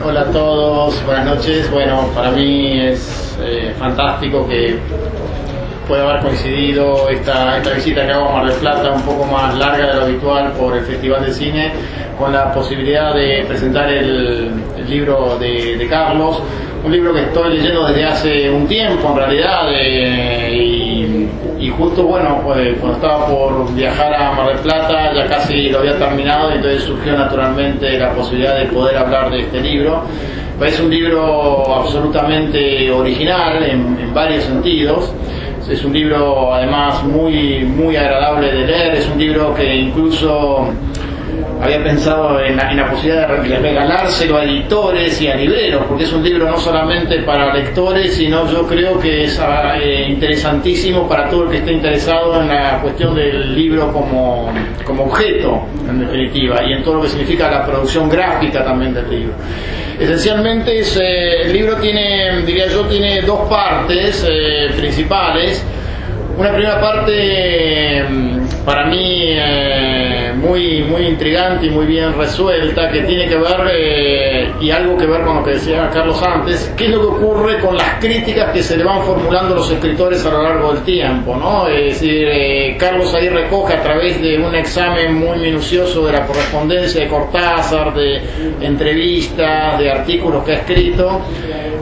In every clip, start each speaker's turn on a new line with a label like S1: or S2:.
S1: Hola a todos, buenas noches. Bueno, para mí es fantástico que pueda haber coincidido esta visita que hago a Mar del Plata, un poco más larga de lo habitual por el Festival de Cine, con la posibilidad de presentar el libro de Carlos, un libro que estoy leyendo desde hace un tiempo en realidad, y justo cuando estaba por viajar a Mar del Plata ya casi lo había terminado, y entonces surgió naturalmente la posibilidad de poder hablar de este libro. Es un libro absolutamente original en varios sentidos. Es un libro además muy agradable de leer. Es un libro que incluso había pensado en la posibilidad de regalárselo a editores y a libreros, porque es un libro no solamente para lectores, sino yo creo que es interesantísimo para todo el que esté interesado en la cuestión del libro como objeto, en definitiva, y en todo lo que significa la producción gráfica también del libro. Esencialmente el libro tiene dos partes principales. Una primera parte para mí muy intrigante y muy bien resuelta, que tiene que ver y algo que ver con lo que decía Carlos antes, qué es lo que ocurre con las críticas que se le van formulando los escritores a lo largo del tiempo, ¿no? Es decir, Carlos ahí recoge a través de un examen muy minucioso de la correspondencia de Cortázar, de entrevistas, de artículos que ha escrito,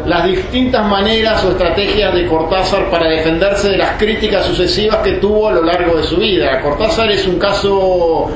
S1: las distintas maneras o estrategias de Cortázar para defenderse de las críticas sucesivas que tuvo a lo largo de su vida. Cortázar es un caso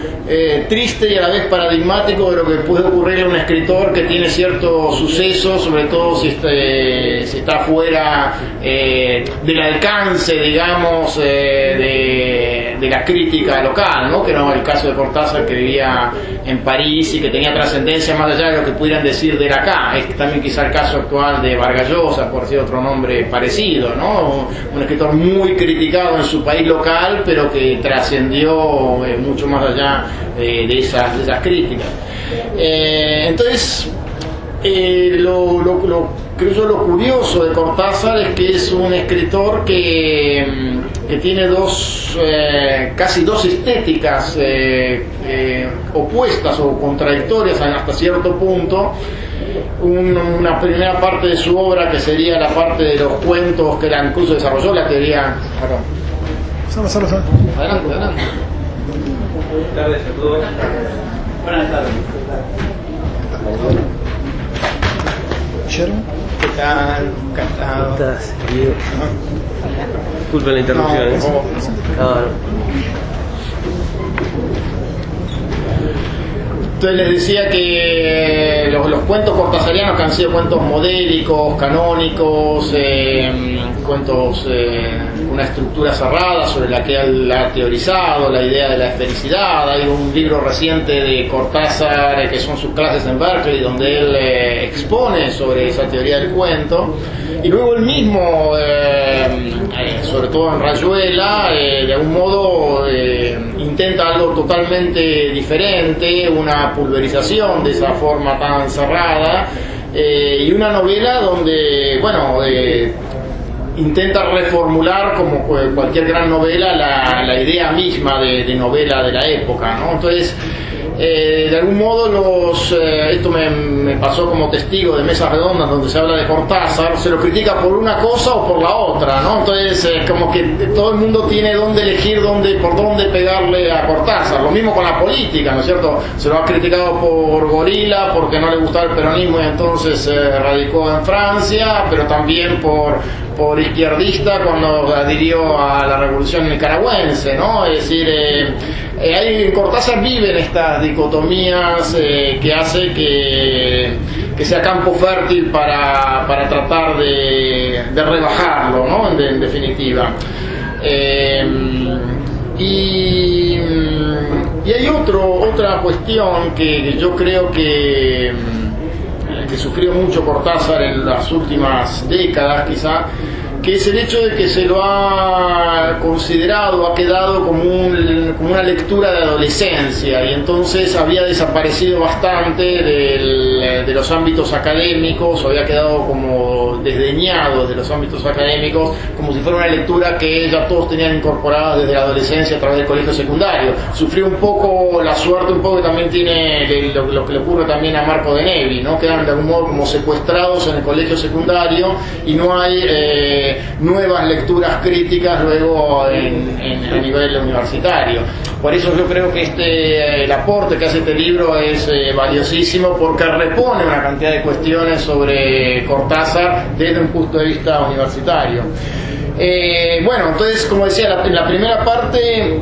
S1: triste y a la vez paradigmático de lo que puede ocurrir a un escritor que tiene ciertos sucesos, sobre todo si está fuera del alcance, digamos, de la crítica local, ¿no? Que no el caso de Cortázar, que vivía en París y que tenía trascendencia más allá de lo que pudieran decir de él acá. Es también quizá el caso actual de Vargas Llosa, por decir otro nombre parecido, ¿no? Un escritor muy criticado en su país local, pero que trascendió mucho más allá de esas críticas. Entonces, creo yo lo curioso de Cortázar es que es un escritor que tiene casi dos estéticas opuestas o contradictorias hasta cierto punto. Una primera parte de su obra, que sería la parte de los cuentos, que incluso desarrolló la teoría. Adelante.
S2: Buenas tardes a todos. Buenas tardes.
S1: ¿Qué tal? Encantado.
S3: ¿Cómo estás? Bien. Disculpe la interrupción.
S1: Entonces les decía que los cuentos cortasarianos, que han sido cuentos modélicos, canónicos, cuentos con una estructura cerrada sobre la que él ha teorizado la idea de la esfericidad. Hay un libro reciente de Cortázar que son sus clases en Berkeley, donde él expone sobre esa teoría del cuento, y luego él mismo, sobre todo en Rayuela, de algún modo intenta algo totalmente diferente, una pulverización de esa forma tan cerrada, y una novela donde, intenta reformular, como cualquier gran novela, la idea misma de novela de la época, ¿no? Entonces, de algún modo esto me pasó como testigo de mesas redondas donde se habla de Cortázar, se lo critica por una cosa o por la otra, ¿no? Entonces como que todo el mundo tiene dónde elegir, por dónde pegarle a Cortázar. Lo mismo con la política, ¿no es cierto? Se lo ha criticado por gorila, porque no le gustaba el peronismo y entonces radicó en Francia, pero también por izquierdista cuando adhirió a la revolución nicaragüense, ¿no? Es decir, ahí Cortázar vive en estas dicotomías que hace que sea campo fértil para tratar de rebajarlo, ¿no? En definitiva. Y hay otra cuestión que yo creo que sufrió mucho Cortázar en las últimas décadas quizá, que es el hecho de que se lo ha considerado, ha quedado como una lectura de adolescencia, y entonces había desaparecido bastante del de los ámbitos académicos, o había quedado como desdeñado de los ámbitos académicos, como si fuera una lectura que ya todos tenían incorporada desde la adolescencia a través del colegio secundario. Sufrió un poco la suerte, un poco que también tiene lo que le ocurre también a Marco de Nevi, ¿no? Quedan de algún modo como secuestrados en el colegio secundario y no hay nuevas lecturas críticas luego a nivel universitario. Por eso yo creo que el aporte que hace este libro es valiosísimo, porque repone una cantidad de cuestiones sobre Cortázar desde un punto de vista universitario. Bueno, entonces, como decía, en la primera parte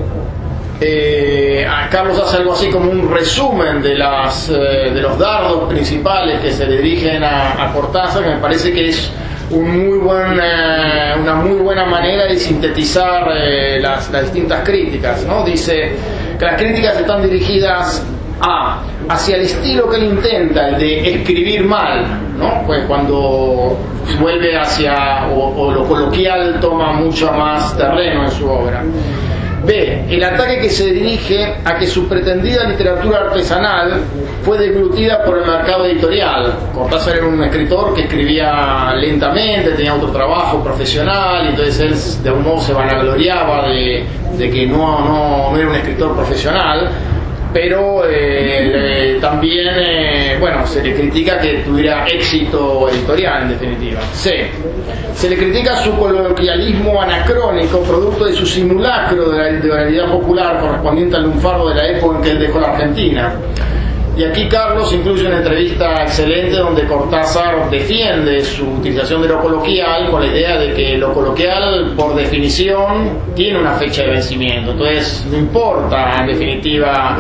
S1: Carlos hace algo así como un resumen de los dardos principales que se le dirigen a Cortázar, que me parece que es una muy buena manera de sintetizar las distintas críticas, ¿no? Dice que las críticas están dirigidas hacia el estilo que él intenta, el de escribir mal, ¿no? Pues cuando vuelve hacia o lo coloquial toma mucho más terreno en su obra. B. El ataque que se dirige a que su pretendida literatura artesanal fue deglutida por el mercado editorial. Cortázar era un escritor que escribía lentamente, tenía otro trabajo profesional, y entonces él de algún modo se vanagloriaba de que no era un escritor profesional, pero también se le critica que tuviera éxito editorial, en definitiva. C. Se le critica su coloquialismo anacrónico, producto de su simulacro de oralidad popular correspondiente al lunfardo de la época en que él dejó la Argentina. Y aquí Carlos incluye una entrevista excelente donde Cortázar defiende su utilización de lo coloquial con la idea de que lo coloquial, por definición, tiene una fecha de vencimiento. Entonces, no importa, en definitiva,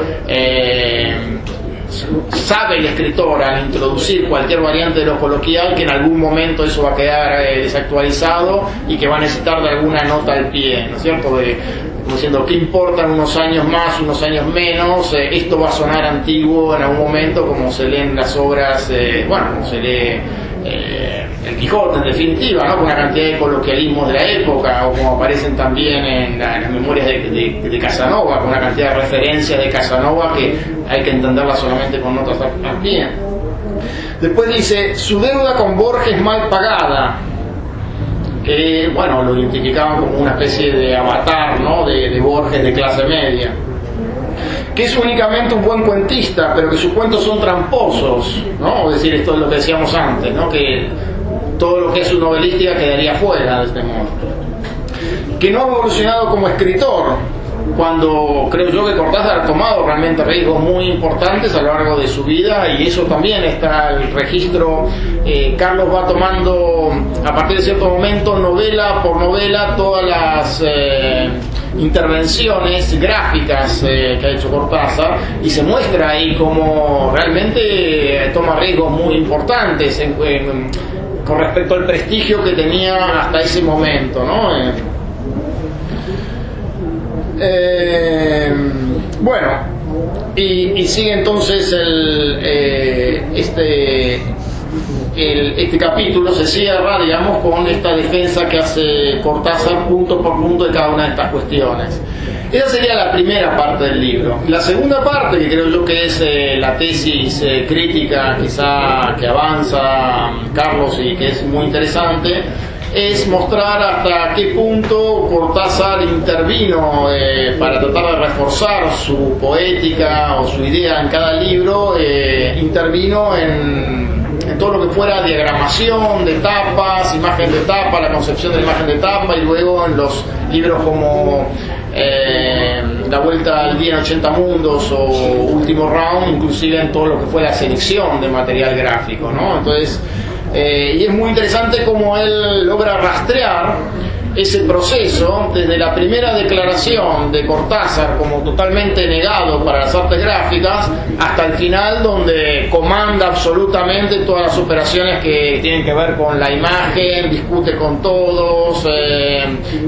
S1: sabe el escritor al introducir cualquier variante de lo coloquial que en algún momento eso va a quedar desactualizado y que va a necesitar de alguna nota al pie, ¿no es cierto? Como diciendo, ¿qué importan unos años más, unos años menos? Esto va a sonar antiguo en algún momento, como se leen las obras, como se lee El Quijote, en definitiva, ¿no? Con una cantidad de coloquialismos de la época, o como aparecen también en las memorias de Casanova, con una cantidad de referencias de Casanova que hay que entenderlas solamente con notas al pie. Después dice, su deuda con Borges mal pagada, que lo identificaban como una especie de avatar, ¿no? de Borges de clase media, que es únicamente un buen cuentista, pero que sus cuentos son tramposos, ¿no? Es decir, esto es lo que decíamos antes, ¿no? Que todo lo que es su novelística quedaría fuera de este modo. Que no ha evolucionado como escritor, cuando creo yo que Cortázar ha tomado realmente riesgos muy importantes a lo largo de su vida, y eso también está el registro. Carlos va tomando a partir de cierto momento, novela por novela, todas las intervenciones gráficas que ha hecho Cortázar, y se muestra ahí como realmente toma riesgos muy importantes con respecto al prestigio que tenía hasta ese momento, ¿no? Y sigue entonces este capítulo se cierra, digamos, con esta defensa que hace Cortázar punto por punto de cada una de estas cuestiones. Esa sería la primera parte del libro. La segunda parte, que creo yo que es la tesis crítica quizá que avanza Carlos y que es muy interesante, es mostrar hasta qué punto Cortázar intervino para tratar de reforzar su poética o su idea en cada libro, intervino en todo lo que fuera diagramación de tapas, imagen de tapa, la concepción de la imagen de tapa, y luego en los libros como La Vuelta al Día en 80 Mundos o Último Round, inclusive en todo lo que fue la selección de material gráfico, ¿no? Entonces, y es muy interesante cómo él logra rastrear ese proceso desde la primera declaración de Cortázar como totalmente negado para las artes gráficas hasta el final, donde comanda absolutamente todas las operaciones que tienen que ver con la imagen, discute con todos,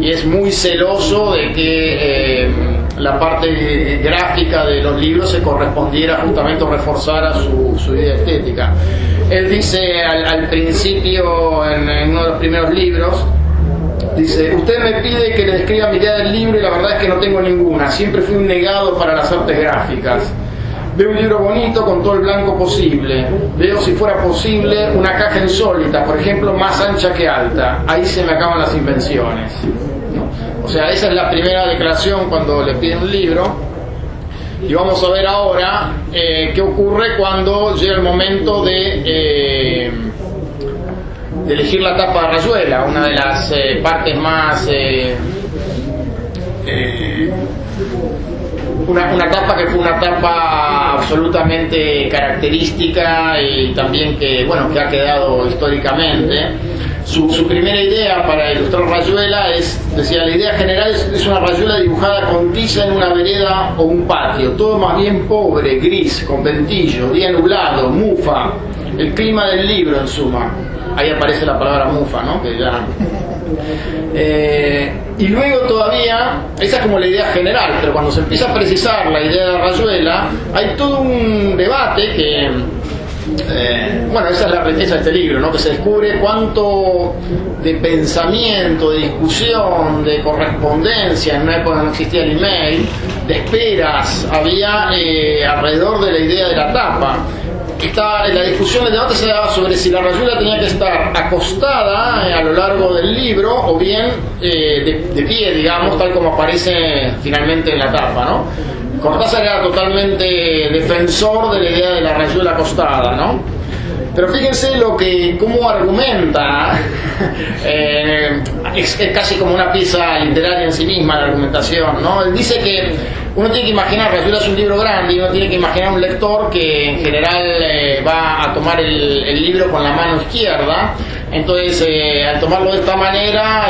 S1: y es muy celoso de que la parte gráfica de los libros se correspondiera justamente o reforzara su idea estética. Él dice al principio, en uno de los primeros libros, dice: usted me pide que le describa mi idea del libro y la verdad es que no tengo ninguna. Siempre fui un negado para las artes gráficas. Veo un libro bonito con todo el blanco posible. Veo, si fuera posible, una caja insólita, por ejemplo, más ancha que alta. Ahí se me acaban las invenciones, ¿no? O sea, esa es la primera declaración cuando le piden un libro. Y vamos a ver ahora qué ocurre cuando llega el momento de elegir la tapa de Rayuela, una de las partes más... una tapa que fue una tapa absolutamente característica y también que ha quedado históricamente. Su primera idea para ilustrar Rayuela decía, la idea general es una rayuela dibujada con tiza en una vereda o un patio, todo más bien pobre, gris, con ventillo, día nublado, mufa, el clima del libro en suma. Ahí aparece la palabra mufa, ¿no? Que ya... y luego todavía, esa es como la idea general, pero cuando se empieza a precisar la idea de Rayuela, hay todo un debate que, esa es la riqueza de este libro, ¿no? Que se descubre cuánto de pensamiento, de discusión, de correspondencia, en una época no existía el email, de esperas, había alrededor de la idea de la tapa. La discusión, el debate se daba sobre si la rayuela tenía que estar acostada a lo largo del libro o bien de pie, digamos, tal como aparece finalmente en la tapa, ¿no? Cortázar era totalmente defensor de la idea de la rayuela acostada, ¿no? Pero fíjense cómo argumenta, es casi como una pieza literaria en sí misma la argumentación, ¿no? Él dice que uno tiene que imaginar, Rayuela es un libro grande y uno tiene que imaginar un lector que en general va a tomar el libro con la mano izquierda. Entonces, al tomarlo de esta manera,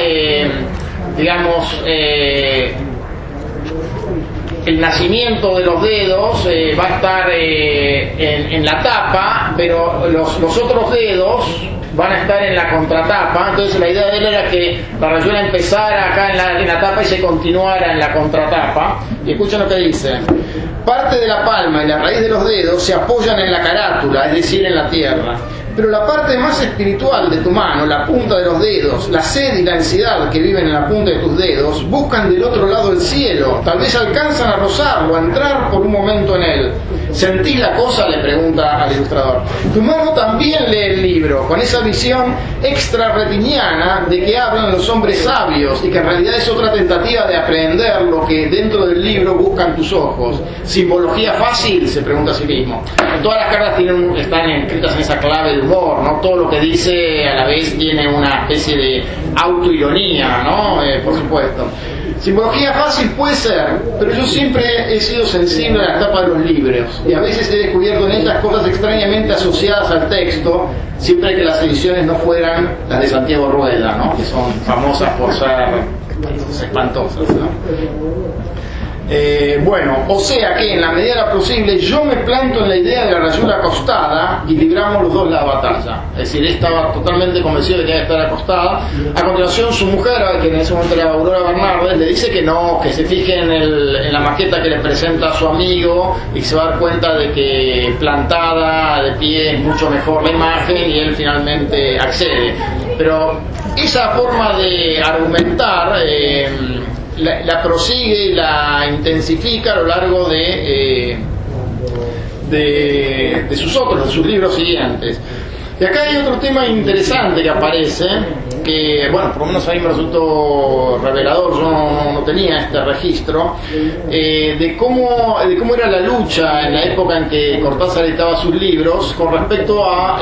S1: el nacimiento de los dedos va a estar en la tapa, pero los otros dedos van a estar en la contratapa. Entonces la idea de él era que la rayuela empezara acá en la tapa y se continuara en la contratapa. Y escuchen lo que dice: parte de la palma y la raíz de los dedos se apoyan en la carátula, es decir, en la tierra. Pero la parte más espiritual de tu mano, la punta de los dedos, la sed y la ansiedad que viven en la punta de tus dedos, buscan del otro lado el cielo, tal vez alcanzan a rozarlo, a entrar por un momento en él. ¿Sentís la cosa?, le pregunta al ilustrador. Tu mano también lee el libro, con esa visión extrarretiniana de que hablan los hombres sabios y que en realidad es otra tentativa de aprender lo que dentro del libro buscan tus ojos. ¿Simbología fácil?, se pregunta a sí mismo. Todas las cartas están escritas en esa clave de humor, ¿no? Todo lo que dice a la vez tiene una especie de autoironía, ¿no? Por supuesto. Simbología fácil puede ser, pero yo siempre he sido sensible a la tapa de los libros y a veces he descubierto en ellas cosas extrañamente asociadas al texto, siempre que las ediciones no fueran las de Santiago Rueda, ¿no? Que son famosas por ser espantosas, ¿no? O sea que en la medida de lo posible yo me planto en la idea de la rayuela acostada y libramos los dos la batalla. Es decir, él estaba totalmente convencido de que debía estar acostada. A continuación su mujer, que en ese momento era Aurora Bernardes, le dice que no, que se fije en la maqueta que le presenta a su amigo y se va a dar cuenta de que plantada de pie es mucho mejor la imagen, y él finalmente accede. Pero esa forma de argumentar la prosigue y la intensifica a lo largo de sus libros siguientes. Y acá hay otro tema interesante que aparece, que, por lo menos a mí me resultó revelador, yo no tenía este registro, de cómo era la lucha en la época en que Cortázar editaba sus libros con respecto a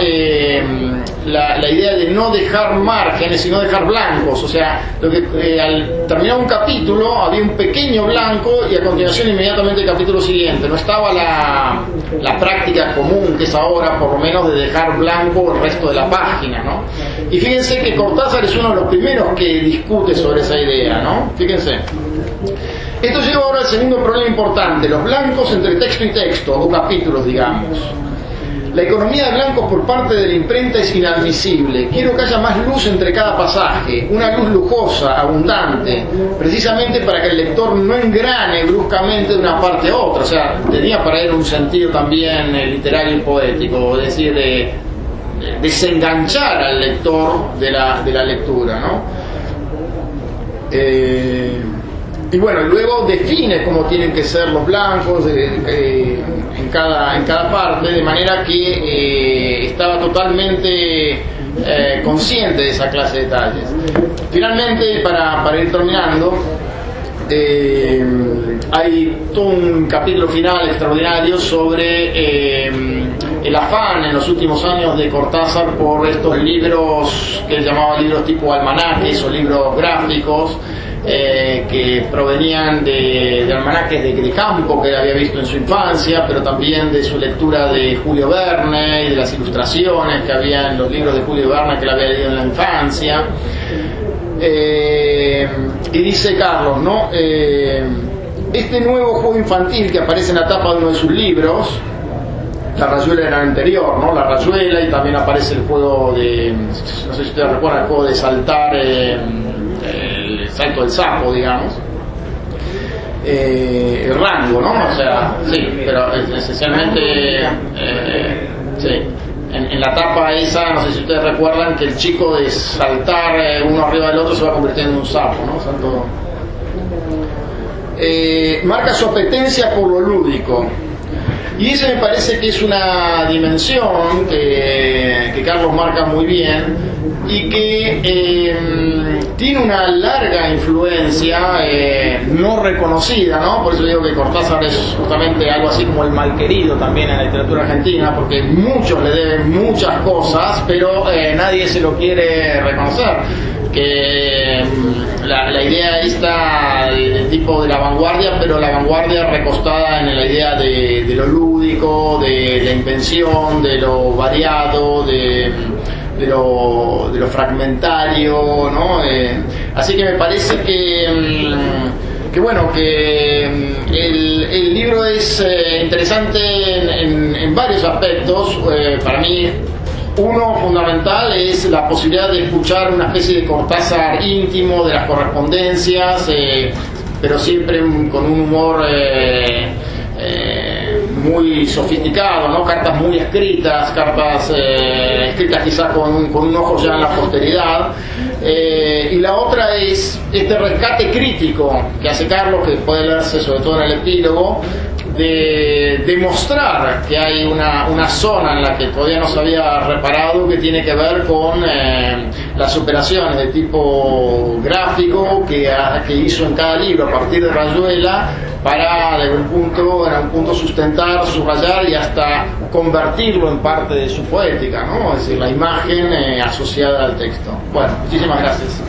S1: la idea de no dejar márgenes, sino dejar blancos. O sea, al terminar un capítulo había un pequeño blanco y a continuación inmediatamente el capítulo siguiente. No estaba la práctica común que es ahora, por lo menos, de dejar blanco el resto de la página, ¿no? Y fíjense que Cortázar es uno de los primeros que discute sobre esa idea, ¿no? Fíjense. Esto lleva ahora al segundo problema importante: los blancos entre texto y texto, o capítulos, digamos. La economía de blancos por parte de la imprenta es inadmisible. Quiero que haya más luz entre cada pasaje, una luz lujosa, abundante, precisamente para que el lector no engrane bruscamente de una parte a otra. O sea, tenía para él un sentido también literario y poético, es decir, de desenganchar al lector de la lectura, ¿no? y bueno, luego define cómo tienen que ser los blancos en cada parte, de manera que estaba totalmente consciente de esa clase de detalles. Finalmente, para ir terminando, hay todo un capítulo final extraordinario sobre el afán en los últimos años de Cortázar por estos libros que él llamaba libros tipo almanaques o libros gráficos, que provenían de almanaques de campo que él había visto en su infancia, pero también de su lectura de Julio Verne y de las ilustraciones que había en los libros de Julio Verne que él había leído en la infancia. Y dice Carlos, ¿no? Este nuevo juego infantil que aparece en la tapa de uno de sus libros, La Rayuela era el anterior, ¿no? La Rayuela, y también aparece el juego de, no sé si ustedes recuerdan, el juego de saltar, el salto del sapo, digamos, el rango, ¿no? O sea, sí, pero esencialmente, sí. En la tapa esa, no sé si ustedes recuerdan que el chico de saltar uno arriba del otro se va convirtiendo en un sapo, ¿no? Salto. Marca su apetencia por lo lúdico. Y esa me parece que es una dimensión que Carlos marca muy bien y que tiene una larga influencia no reconocida, ¿no? Por eso digo que Cortázar es justamente algo así como el malquerido también en la literatura argentina, porque muchos le deben muchas cosas, pero nadie se lo quiere reconocer. Que la idea esta del tipo de la vanguardia, pero la vanguardia recostada en la idea de lo lúdico, de la invención, de lo variado, de lo fragmentario, ¿no? Así que me parece que bueno, que el libro es interesante en varios aspectos. Para mí, uno fundamental es la posibilidad de escuchar una especie de Cortázar íntimo de las correspondencias, pero siempre con un humor muy sofisticado, ¿no? Cartas muy escritas, cartas escritas quizás con un ojo ya en la posteridad. Y la otra es este rescate crítico que hace Carlos, que puede leerse sobre todo en el epílogo, de demostrar que hay una zona en la que todavía no se había reparado, que tiene que ver con las operaciones de tipo gráfico que hizo en cada libro a partir de Rayuela, para en un punto sustentar, subrayar y hasta convertirlo en parte de su poética, ¿no? Es decir, la imagen asociada al texto. Bueno, muchísimas gracias.